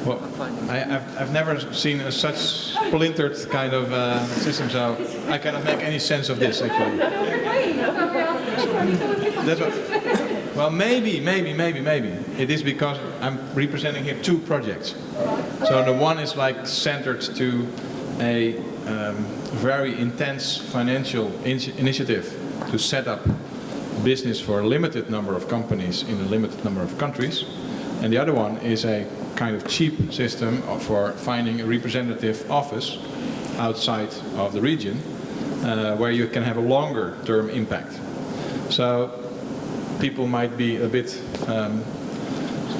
Well, I've never seen such splintered kind of system, so I cannot make any sense of this actually. That's what, well, maybe. It is because I'm representing here two projects. So the one is like centered to a very intense financial initiative to set up business for a limited number of companies in a limited number of countries. And the other one is a kind of cheap system for finding a representative office outside of the region where you can have a longer term impact. So people might be a bit,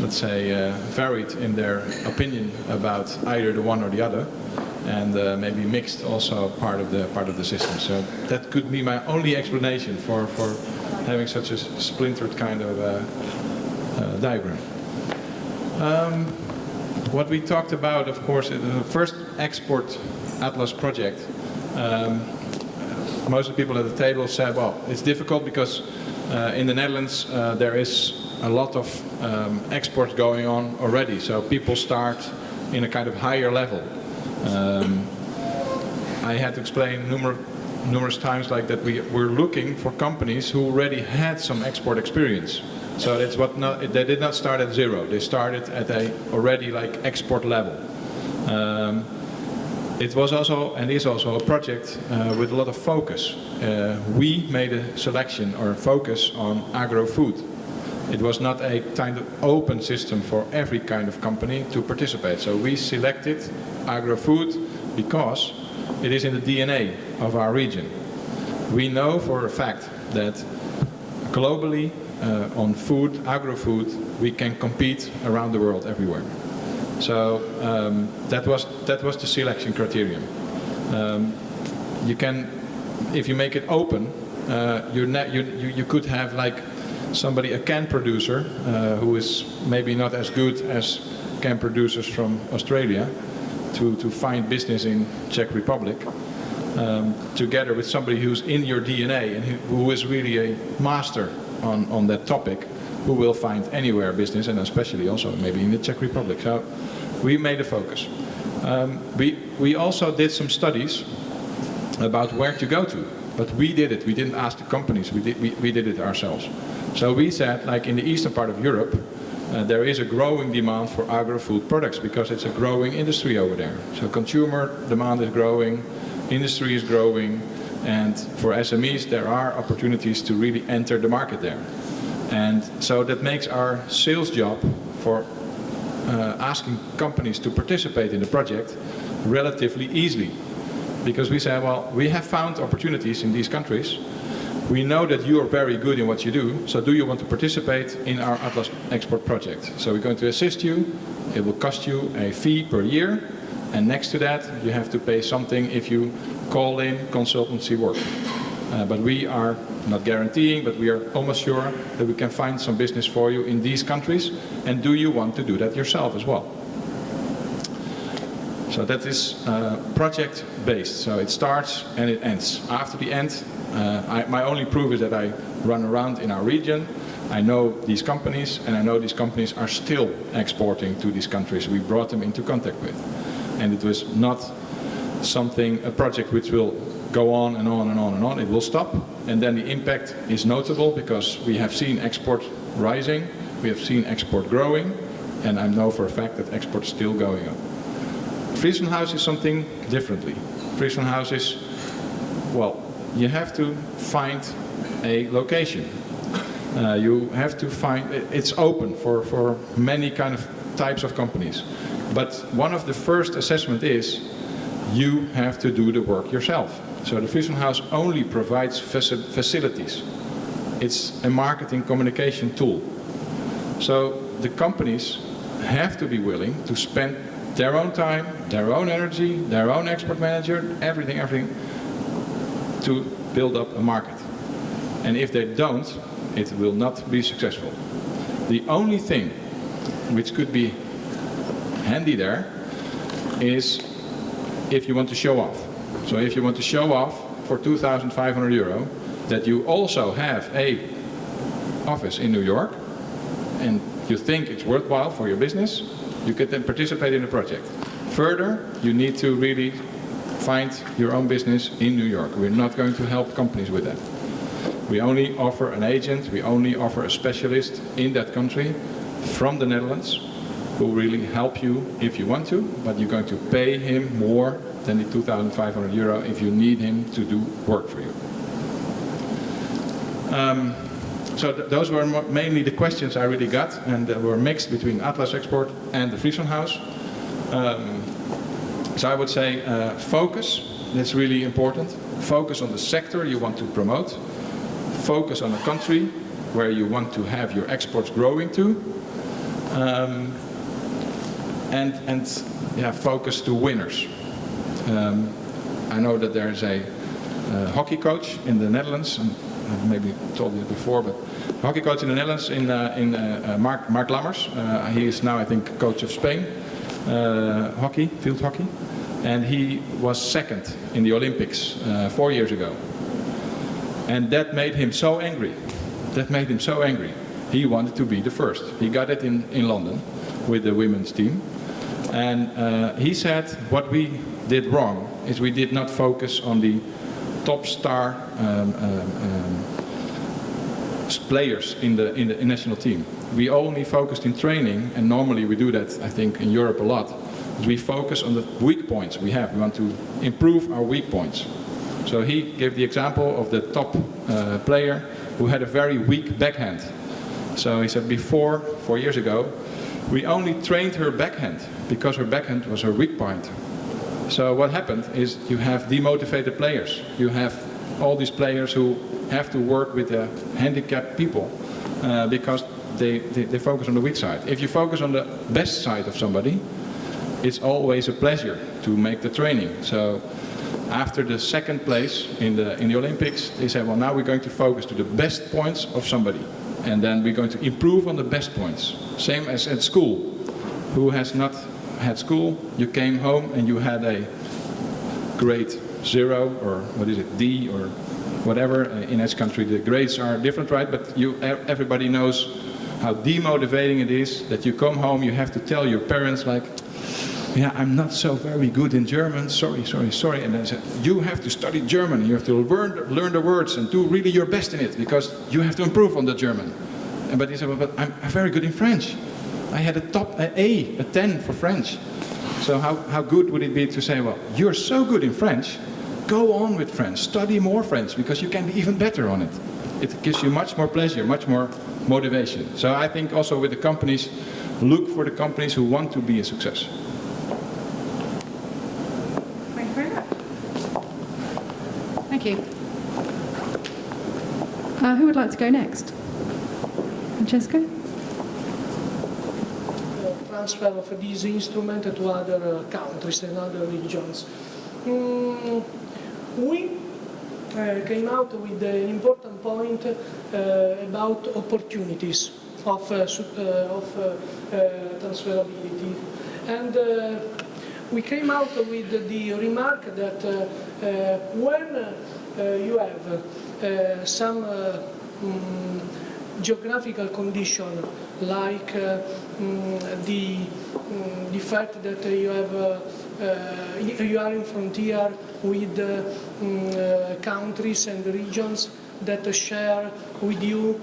let's say, varied in their opinion about either the one or the other, and maybe mixed also part of the system. So that could be my only explanation for having such a splintered kind of diagram. What we talked about, of course, is the first export atlas project. Most of the people at the table said, well, it's difficult because in the Netherlands there is a lot of exports going on already. So people start in a kind of higher level. I had to explain numerous times like that we're looking for companies who already had some export experience. So that's they did not start at zero. They started at a already like export level. It was also and is also a project with a lot of focus. We made a selection or a focus on agro-food. It was not a kind of open system for every kind of company to participate. So we selected agro-food because it is in the DNA of our region. We know for a fact that globally on food, agro-food, we can compete around the world everywhere. So that was the selection criterion. You can, if you make it open, you could have like somebody, a can producer, who is maybe not as good as can producers from Australia, to find business in Czech Republic, together with somebody who's in your DNA and who is really a master on that topic, who will find anywhere business, and especially also maybe in the Czech Republic. So we made a focus. We also did some studies about where to go to, but we did it. We didn't ask the companies. We did it ourselves. So we said, like in the eastern part of Europe, there is a growing demand for agro-food products because it's a growing industry over there. So consumer demand is growing, industry is growing, and for SMEs there are opportunities to really enter the market there. And so that makes our sales job for asking companies to participate in the project relatively easily. Because we say, well, we have found opportunities in these countries. We know that you are very good in what you do, so do you want to participate in our Atlas Export project? So we're going to assist you. It will cost you a fee per year, and next to that you have to pay something if you call in consultancy work. But we are not guaranteeing, but we are almost sure that we can find some business for you in these countries, and do you want to do that yourself as well? So that is project based, so it starts and it ends. After the end, my only proof is that I run around in our region. I know these companies, and I know these companies are still exporting to these countries we brought them into contact with. And it was not a project which will go on and on and on and on. It will stop, and then the impact is notable because we have seen export rising, we have seen export growing, and I know for a fact that export is still going up. Friesland House is something differently. Friesland House is, well, you have to find a location. You have to find, it's open for many kind of types of companies. But one of the first assessment is you have to do the work yourself. So the Friesland House only provides facilities. It's a marketing communication tool. So the companies have to be willing to spend their own time, their own energy, their own export manager, everything to build up a market. And if they don't, it will not be successful. The only thing which could be handy there is if you want to show off. So if you want to show off for 2,500 euro that you also have a office in New York and you think it's worthwhile for your business, You can then participate in the project. Further, you need to really find your own business in New York. We're not going to help companies with that. We only offer an agent, we only offer a specialist in that country from the Netherlands who will really help you if you want to, but you're going to pay him more than the 2,500 euro if you need him to do work for you. So those were mainly the questions I really got, and they were mixed between Atlas Export and the Friesland House. So I would say focus, that's really important. Focus on the sector you want to promote. Focus on a country where you want to have your exports growing to. And yeah, focus to winners. I know that there is a hockey coach in the Netherlands, and I maybe told you before, but hockey coach in the Netherlands Mark Lammers. He is now, I think, coach of Spain, hockey, field hockey, and he was second in the Olympics 4 years ago. And that made him so angry. That made him so angry. He wanted to be the first. He got it in London with the women's team. And he said what we did wrong is we did not focus on the top star players in the national team. We only focused in training, and normally we do that, I think, in Europe a lot. We focus on the weak points we have. We want to improve our weak points. So he gave the example of the top player who had a very weak backhand. So he said before, 4 years ago, we only trained her backhand because her backhand was her weak point. So what happened is you have demotivated players. You have all these players who have to work with the handicapped people because they focus on the weak side. If you focus on the best side of somebody, it's always a pleasure to make the training. So after the second place in the Olympics, they said, well, now we're going to focus to the best points of somebody. And then we're going to improve on the best points. Same as at school. Who has not had school? You came home and you had a grade 0 or what is it, D or whatever. In each country the grades are different, right? But everybody knows how demotivating it is that you come home, you have to tell your parents like, yeah, I'm not so very good in German, sorry. And then said, you have to study German, you have to learn the words and do really your best in it, because you have to improve on the German. But he said, well, but I'm very good in French. I had a 10 for French. So how good would it be to say, well, you're so good in French, go on with French, study more French, because you can be even better on it. It gives you much more pleasure, much more motivation. So I think also with the companies, look for the companies who want to be a success. Thank you. Who would like to go next? Francesco? Transfer of this instrument to other countries and other regions. We came out with an important point about opportunities of transferability. And we came out with the remark that when you have some geographical condition like the fact that you have you are in frontier with countries and regions that share with you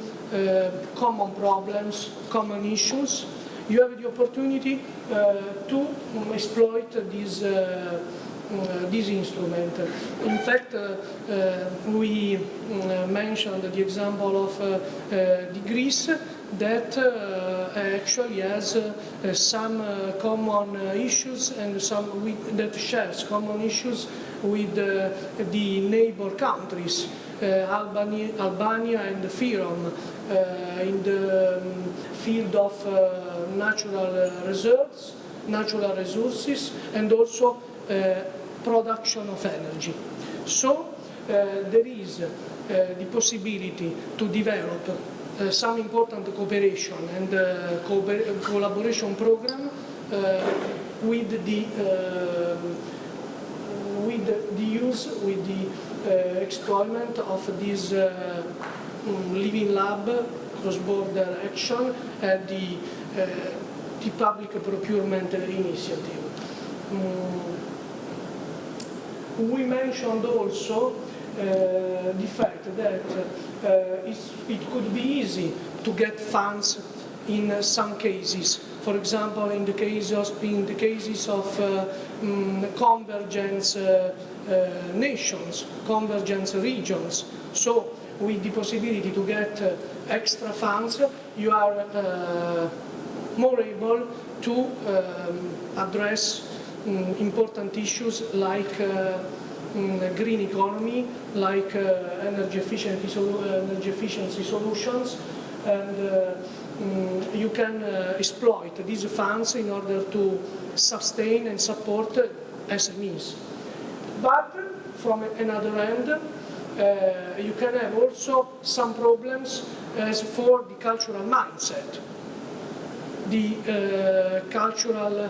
common problems, common issues, you have the opportunity to exploit this instrument. In fact, we mentioned the example of Greece that actually has some common issues and that shares common issues with the neighbor countries, Albania and Fyrom, in the field of natural reserves, natural resources, and also production of energy. So there is the possibility to develop some important cooperation and collaboration program with the exploitment of this living lab cross-border action at the the public procurement initiative. We mentioned also the fact that it could be easy to get funds in some cases. For example, in the cases of convergence nations, convergence regions. So, with the possibility to get extra funds, you are more able to address important issues like green economy, like energy efficiency solutions, and you can exploit these funds in order to sustain and support SMEs. But from another end, you can have also some problems as for the cultural mindset. The cultural,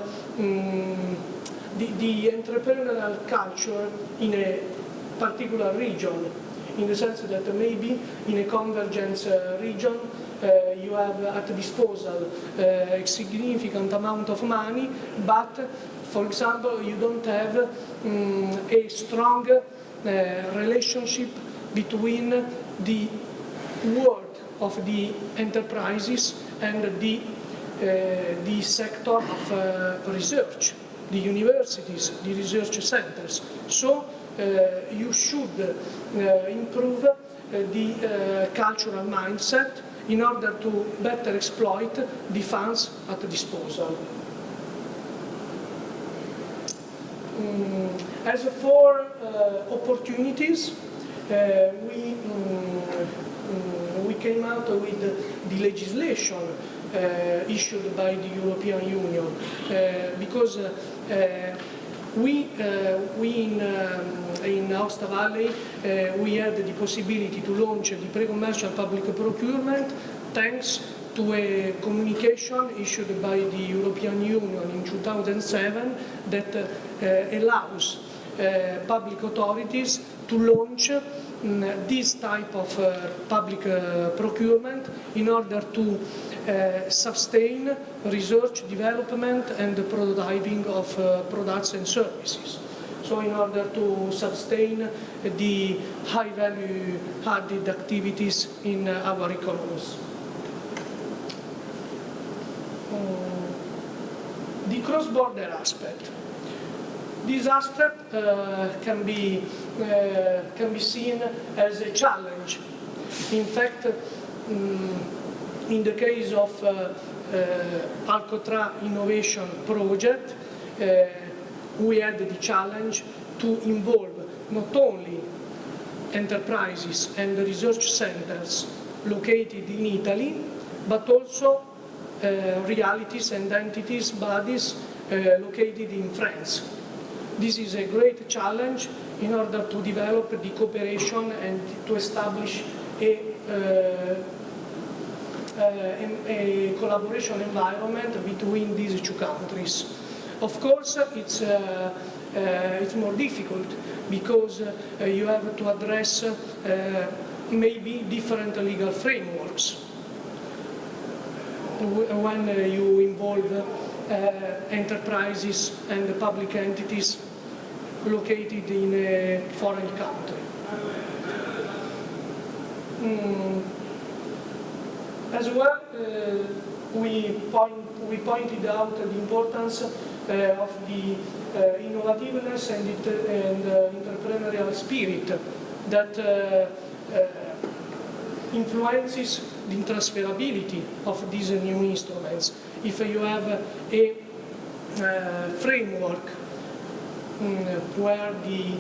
the entrepreneurial culture in a particular region, in the sense that maybe in a convergence region you have at disposal a significant amount of money, but for example you don't have a strong relationship between the world of the enterprises and the sector of research, the universities, the research centers. So you should improve the cultural mindset in order to better exploit the funds at disposal. As for opportunities, we came out with the legislation issued by the European Union because we in Aosta Valley we had the possibility to launch the pre-commercial public procurement thanks to a communication issued by the European Union in 2007 that allows public authorities to launch this type of public procurement in order to sustain research, development and prototyping of products and services. So in order to sustain the high value added activities in our economies. The cross-border aspect. This aspect can be seen as a challenge. In fact, in the case of Alcotra Innovation Project, we had the challenge to involve not only enterprises and research centers located in Italy, but also realities and entities, bodies located in France. This is a great challenge in order to develop the cooperation and to establish a collaboration environment between these two countries. Of course, it's more difficult because you have to address maybe different legal frameworks when you involve enterprises and public entities located in a foreign country. As well, we pointed out the importance of the innovativeness and entrepreneurial spirit that influences the transferability of these new instruments. If you have a framework where the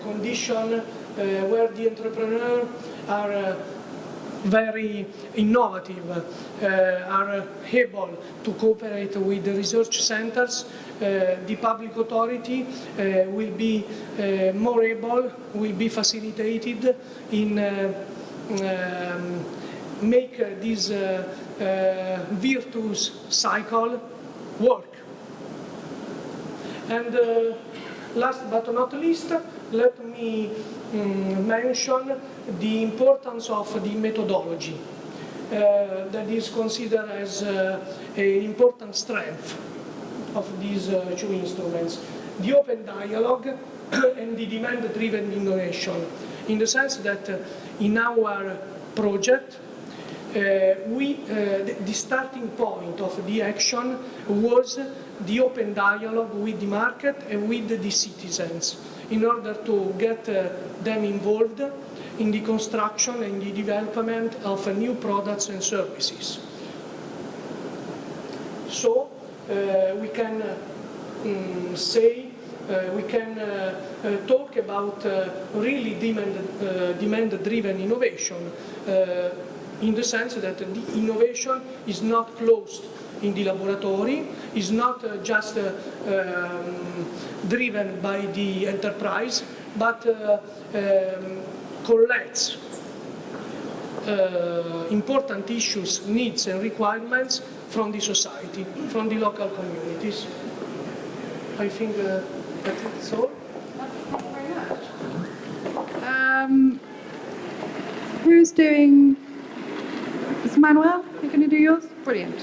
condition, where the entrepreneur are very innovative, are able to cooperate with the research centers, the public authority will be more able, will be facilitated in make this virtuous cycle work. And last but not least, let me mention the importance of the methodology. that is considered as an important strength of these two instruments: the open dialogue and the demand-driven innovation, in the sense that in our project, the starting point of the action was the open dialogue with the market and with the citizens, in order to get them involved in the construction and the development of new products and services. So we can say, we can talk about really demand-driven innovation, in the sense that the innovation is not closed in the laboratory, is not just driven by the enterprise, but collects important issues, needs and requirements from the society, from the local communities. I think that's all. Thank you very much. Who's doing? Is Manuel, you going to do yours? Brilliant.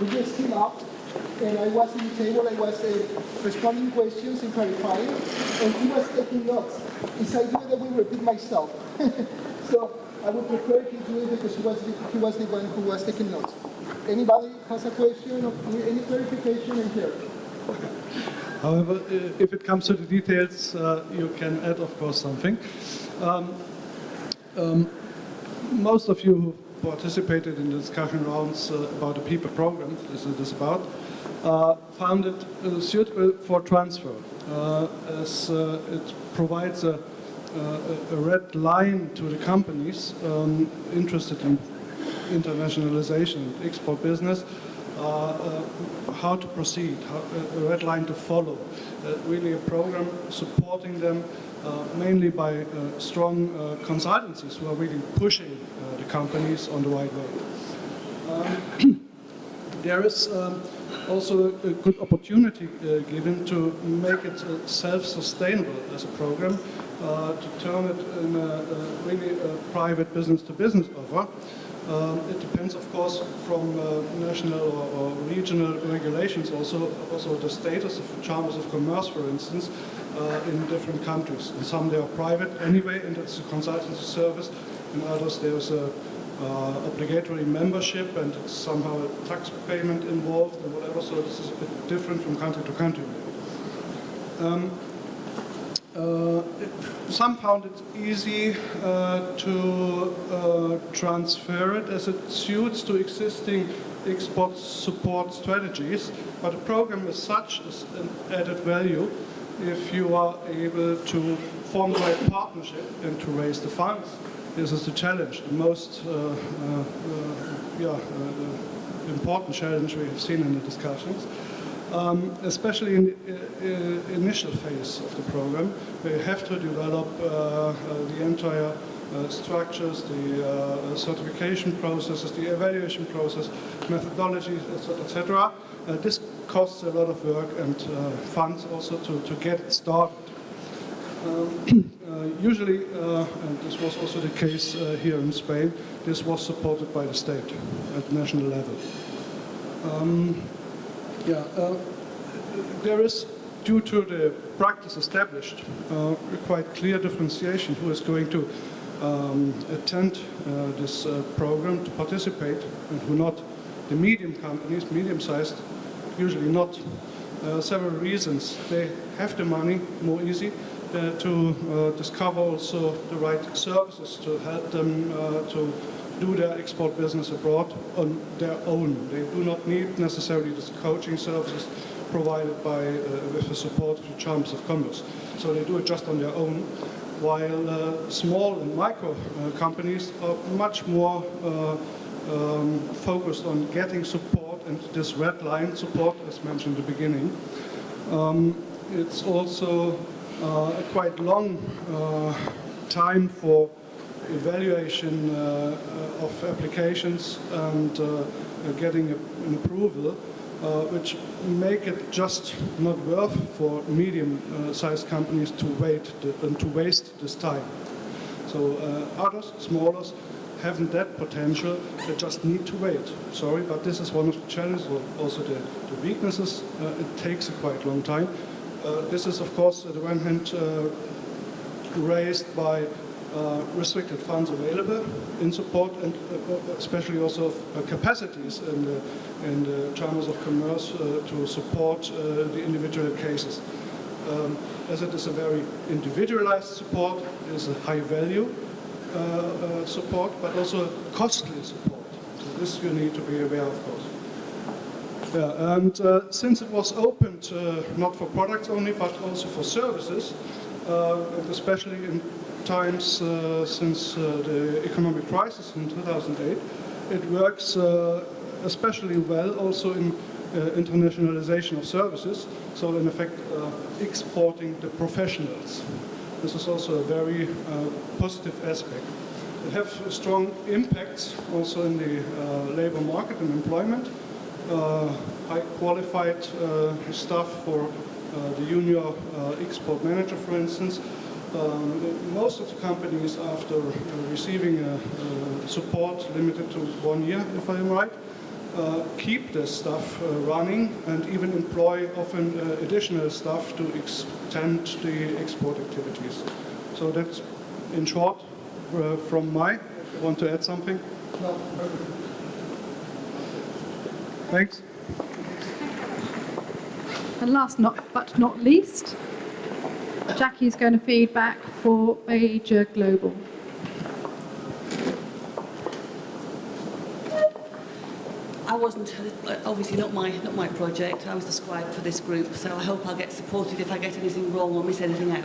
We just came up, and I was in the table, I was responding questions and clarifying, and he was taking notes. It's idea that we repeat myself. So I would prefer he do it because he was the one who was taking notes. Anybody has a question or any clarification in here? However, if it comes to the details, you can add, of course, something. Most of you who participated in the discussion rounds about the people program, this is about, found it suitable for transfer, as it provides a red line to the companies interested in internationalization, export business, how to proceed, a red line to follow. Really a program supporting them mainly by strong consultancies who are really pushing the companies on the right way. There is also a good opportunity given to make it self-sustainable as a program, to turn it in a really private business-to-business offer. It depends, of course, from national or regional regulations, also the status of chambers of commerce, for instance, in different countries. In some they are private anyway, and it's a consultancy service. In others there's a obligatory membership, and it's somehow a tax payment involved and whatever. So this is a bit different from country to country. Some found it easy to transfer it as it suits to existing export support strategies, but the program as such is an added value if you are able to form the right partnership and to raise the funds. This is the challenge, the most important challenge we have seen in the discussions. Especially in the initial phase of the program, we have to develop the entire structures, the certification processes, the evaluation process, methodologies, etc. This costs a lot of work and funds also to get it started. Usually, and this was also the case here in Spain, this was supported by the state at national level. There is, due to the practice established, a quite clear differentiation who is going to attend this program, to participate, and who not. The medium companies, medium-sized, usually not. Several reasons. They have the money more easy to discover also the right services to help them to do their export business abroad on their own. They do not need necessarily this coaching services provided by with the support of the chambers of commerce. So they do it just on their own, while small and micro companies are much more focused on getting support, and this red line support, as mentioned in the beginning. It's also a quite long time for evaluation of applications and getting an approval. which make it just not worth for medium-sized companies to waste this time. So others, smaller, haven't that potential, they just need to wait. Sorry, but this is one of the challenges, or also the weaknesses. It takes a quite long time. This is, of course, on the one hand, raised by restricted funds available in support, and especially also capacities in the chambers of commerce to support the individual cases. As it is a very individualized support, it is a high value support, but also costly support. So this you need to be aware, of course. Yeah, and since it was opened not for products only, but also for services, and especially in times since the economic crisis in 2008, it works especially well also in internationalization of services, so in effect exporting the professionals. This is also a very positive aspect. It has strong impacts also in the labor market and employment. High qualified staff for the junior export manager, for instance. Most of the companies, after receiving support limited to 1 year, if I'm right, keep the staff running and even employ often additional staff to extend the export activities. So that's in short from my. Want to add something? No. Thanks. And last but not least, Jackie's going to feed back for Major Global. I wasn't, obviously not my project, I was the scribe for this group, so I hope I'll get supported if I get anything wrong or miss anything out.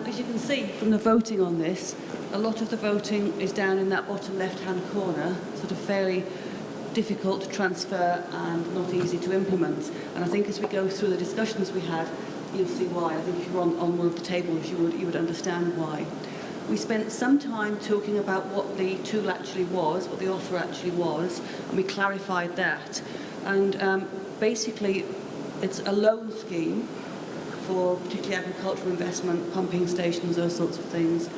As you can see from the voting on this, a lot of the voting is down in that bottom left-hand corner, sort of fairly difficult to transfer and not easy to implement. And I think as we go through the discussions we had, you'll see why. I think if you're on one of the tables, you would understand why. We spent some time talking about what the tool actually was, what the offer actually was, and we clarified that. And basically, it's a loan scheme for particularly agricultural investment, pumping stations, those sorts of things.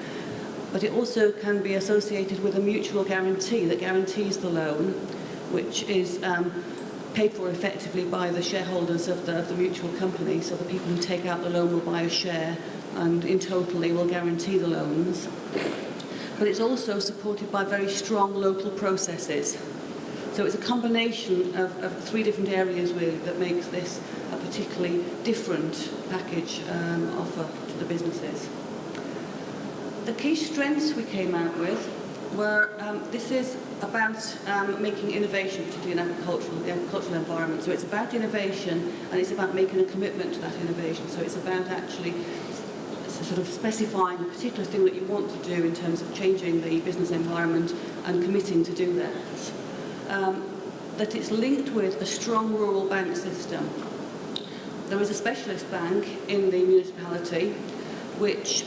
But it also can be associated with a mutual guarantee that guarantees the loan, which is paid for effectively by the shareholders of the mutual company. So the people who take out the loan will buy a share, and in total they will guarantee the loans. But it's also supported by very strong local processes. So it's a combination of three different areas really that makes this a particularly different package offer to the businesses. The key strengths we came out with were, this is about making innovation, particularly in the agricultural environment. So it's about innovation, and it's about making a commitment to that innovation. So it's about actually sort of specifying a particular thing that you want to do in terms of changing the business environment and committing to do that. That it's linked with a strong rural bank system. There is a specialist bank in the municipality which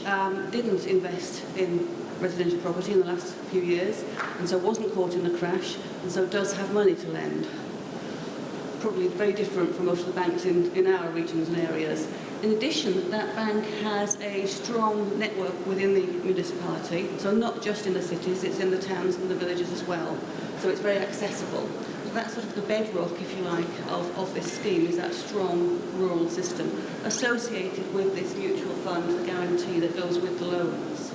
didn't invest in residential property in the last few years, and so wasn't caught in the crash, and so does have money to lend. Probably very different from most of the banks in our regions and areas. In addition, that bank has a strong network within the municipality, so not just in the cities, it's in the towns and the villages as well. So it's very accessible. So that's sort of the bedrock, if you like, of this scheme, is that strong rural system associated with this mutual fund, the guarantee that goes with the loans.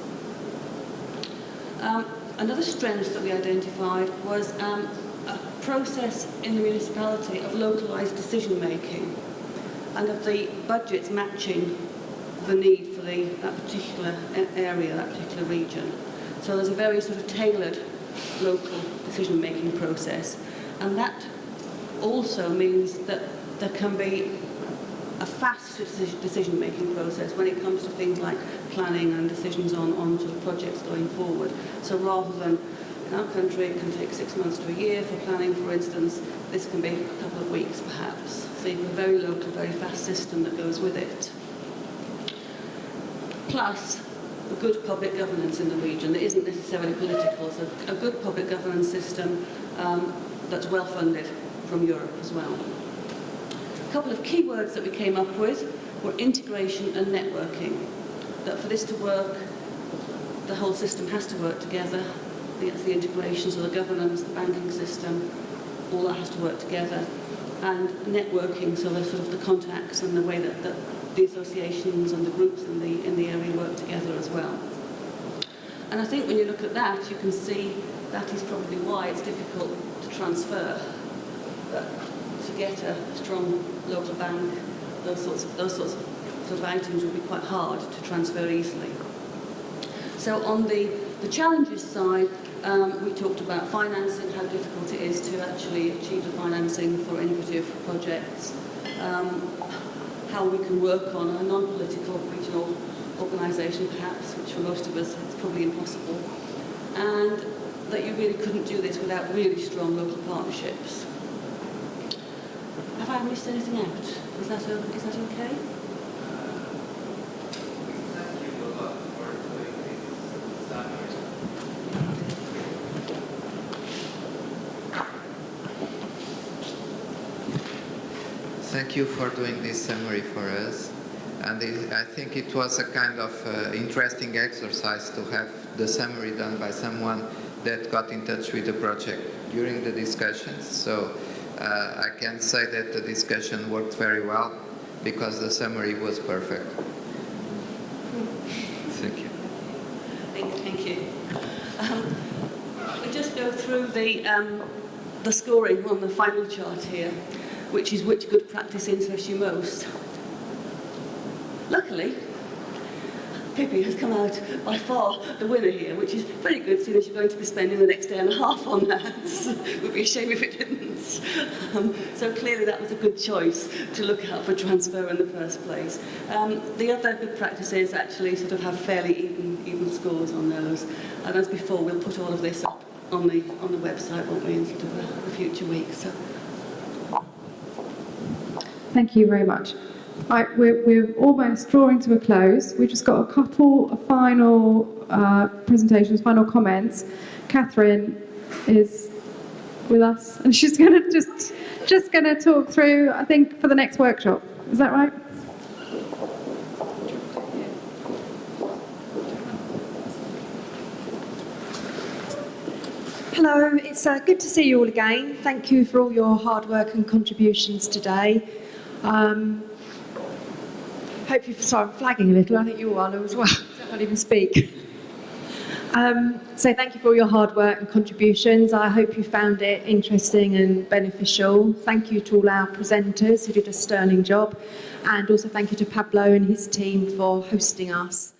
Another strength that we identified was a process in the municipality of localised decision making, and of the budgets matching the need for that particular area, that particular region. So there's a very sort of tailored local decision-making process, and that also means that there can be a fast decision-making process when it comes to things like planning and decisions on sort of projects going forward. So rather than in our country it can take 6 months to a year for planning, for instance, this can be a couple of weeks perhaps. So you have a very local, very fast system that goes with it. Plus, the good public governance in the region that isn't necessarily political, so a good public governance system that's well funded from Europe as well. A couple of keywords that we came up with were integration and networking. That for this to work, the whole system has to work together. The integration, so the governance, the banking system, all that has to work together. And networking, so the sort of the contacts and the way that the associations and the groups in the area work together as well. And I think when you look at that, you can see that is probably why it's difficult to transfer. But to get a strong local bank, those sorts of items will be quite hard to transfer easily. So on the challenges side, we talked about financing, how difficult it is to actually achieve the financing for innovative projects, how we can work on a non-political regional organisation perhaps, which for most of us is probably impossible, and that you really couldn't do this without really strong local partnerships. Have I missed anything out? Is that okay? Thank you for doing this summary for us. And I think it was a kind of interesting exercise to have the summary done by someone that got in touch with the project during the discussions. So I can say that the discussion worked very well because the summary was perfect. Thank you. Thank you. We'll just go through the scoring on the final chart here, which is which good practice interests you most. Luckily, Pippi has come out by far the winner here, which is very good, seeing as you're going to be spending the next day and a half on that. It would be a shame if it didn't. So clearly that was a good choice to look out for transfer in the first place. The other good practices actually sort of have fairly even scores on those. And as before, we'll put all of this up on the website, won't we, in sort of the future weeks. So. Thank you very much. Right, we're almost drawing to a close. We've just got a couple of final presentations, final comments. Catherine is with us, and she's going to just going to talk through, I think, for the next workshop. Is that right? Hello, it's good to see you all again. Thank you for all your hard work and contributions today. Hope you. Sorry, I'm flagging a little. I think you all are as well. I can't even speak. So thank you for all your hard work and contributions. I hope you found it interesting and beneficial. Thank you to all our presenters who did a sterling job, and also thank you to Pablo and his team for hosting us.